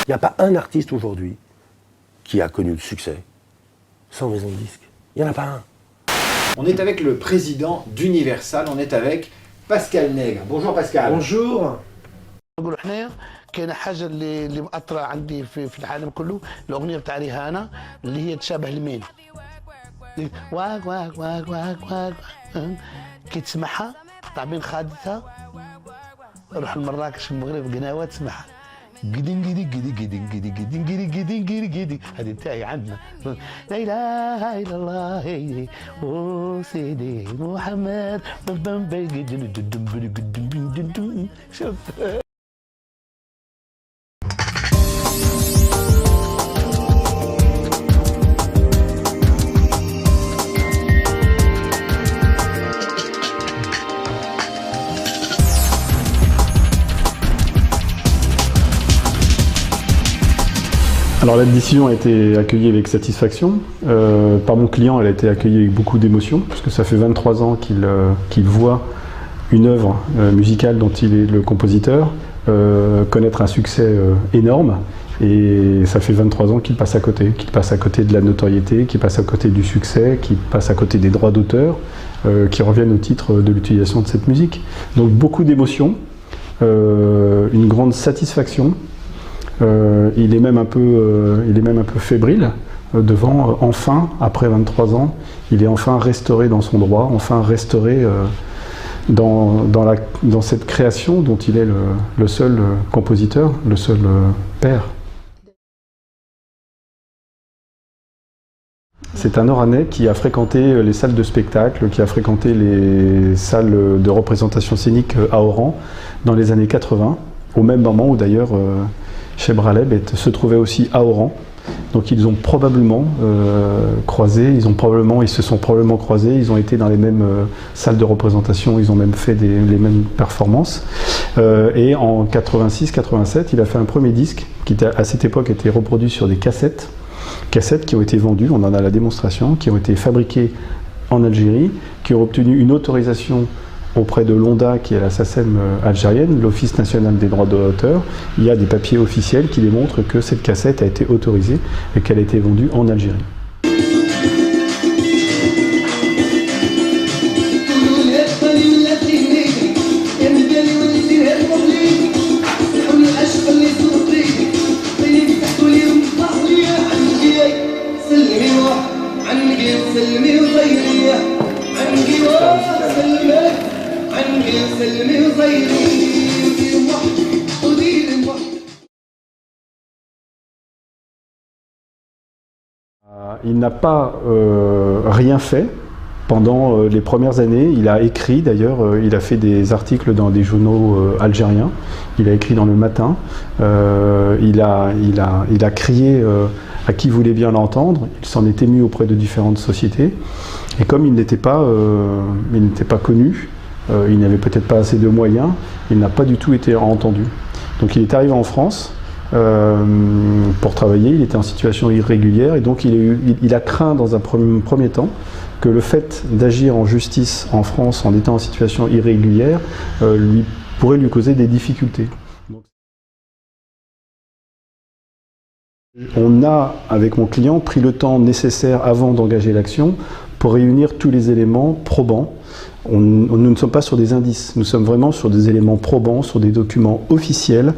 Il n'y a pas un artiste aujourd'hui qui a connu le succès sans maison de disque. Il n'y en a pas un. On est avec le président d'Universal, on est avec Pascal Nègre. Bonjour Pascal. Bonjour. نقول حنايا كاينه حاجه اللي مأثره عندي في العالم كله، الاغنيه بتاع ريهانا اللي هي تشابه لمين؟ واك واك واك واك واك كي تسمعها طعبين خادتها روح لمراكش المغرب قناوات تسمعها قدين قدين قدين قدين قدين قدين قدين قدين قدين قدين هذه تاعي عندنا لا اله الا الله وسيدي محمد شوف. Alors la décision a été accueillie avec satisfaction. Par mon client, elle a été accueillie avec beaucoup d'émotion, puisque ça fait 23 ans qu'il voit une œuvre musicale dont il est le compositeur connaître un succès énorme. Et ça fait 23 ans qu'il passe à côté de la notoriété, qu'il passe à côté du succès, qu'il passe à côté des droits d'auteur, qui reviennent au titre de l'utilisation de cette musique. Donc beaucoup d'émotions, une grande satisfaction. Il est même un peu fébrile devant, enfin, après 23 ans, il est enfin restauré dans son droit, enfin restauré dans cette création dont il est le seul compositeur, le seul père. C'est un Oranais qui a fréquenté les salles de spectacle, qui a fréquenté les salles de représentation scénique à Oran dans les années 80, au même moment où d'ailleurs Cheb Raleb se trouvait aussi à Oran. Donc ils ont probablement croisé, ils se sont probablement croisés, ils ont été dans les mêmes salles de représentation, ils ont même fait les mêmes performances. Et en 86-87, il a fait un premier disque qui à cette époque était reproduit sur des cassettes qui ont été vendues, on en a la démonstration, qui ont été fabriquées en Algérie, qui ont obtenu une autorisation auprès de l'ONDA, qui est la SACEM algérienne, l'Office national des droits d'auteur. Il y a des papiers officiels qui démontrent que cette cassette a été autorisée et qu'elle a été vendue en Algérie. Il n'a pas rien fait pendant les premières années. Il a écrit d'ailleurs, il a fait des articles dans des journaux algériens. Il a écrit dans Le Matin. Il a crié à qui voulait bien l'entendre. Il s'en est ému auprès de différentes sociétés. Et comme il n'était pas connu, il n'avait peut-être pas assez de moyens, il n'a pas du tout été entendu. Donc il est arrivé en France pour travailler, il était en situation irrégulière et donc il a craint dans un premier temps que le fait d'agir en justice en France en étant en situation irrégulière pourrait lui causer des difficultés. On a, avec mon client, pris le temps nécessaire avant d'engager l'action pour réunir tous les éléments probants. Nous ne sommes pas sur des indices, nous sommes vraiment sur des éléments probants, sur des documents officiels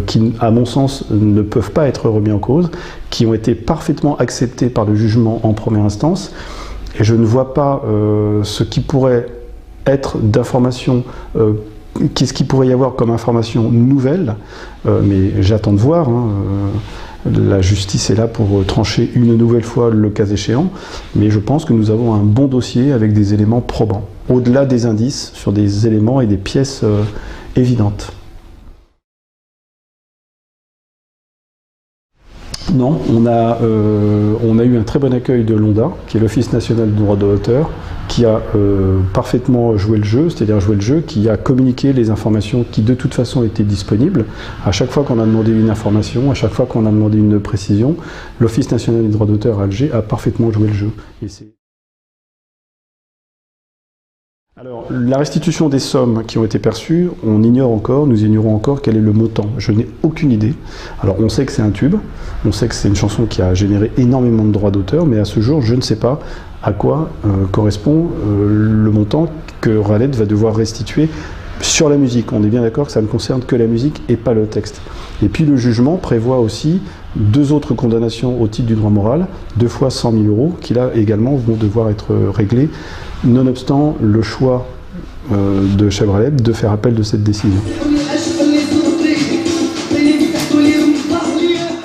qui, à mon sens, ne peuvent pas être remis en cause, qui ont été parfaitement acceptés par le jugement en première instance. Et je ne vois pas ce qui pourrait être d'informations, qu'est-ce qu'il pourrait y avoir comme information nouvelle, mais j'attends de voir. La justice est là pour trancher une nouvelle fois le cas échéant, mais je pense que nous avons un bon dossier avec des éléments probants, au-delà des indices, sur des éléments et des pièces évidentes. Non, on a eu un très bon accueil de l'ONDA, qui est l'Office national du droit d'auteur, qui a parfaitement joué le jeu, c'est-à-dire joué le jeu, qui a communiqué les informations qui de toute façon étaient disponibles. À chaque fois qu'on a demandé une information, à chaque fois qu'on a demandé une précision, l'Office national du droit d'auteur à Alger a parfaitement joué le jeu. Et Alors, la restitution des sommes qui ont été perçues, nous ignorons encore quel est le montant. Je n'ai aucune idée. Alors, on sait que c'est un tube, on sait que c'est une chanson qui a généré énormément de droits d'auteur, mais à ce jour, je ne sais pas à quoi correspond le montant que Raled va devoir restituer sur la musique. On est bien d'accord que ça ne concerne que la musique et pas le texte. Et puis, le jugement prévoit aussi 2 autres condamnations au titre du droit moral, 2 fois 100 000 €, qui là également vont devoir être réglées, nonobstant le choix de Cheb Raled de faire appel de cette décision.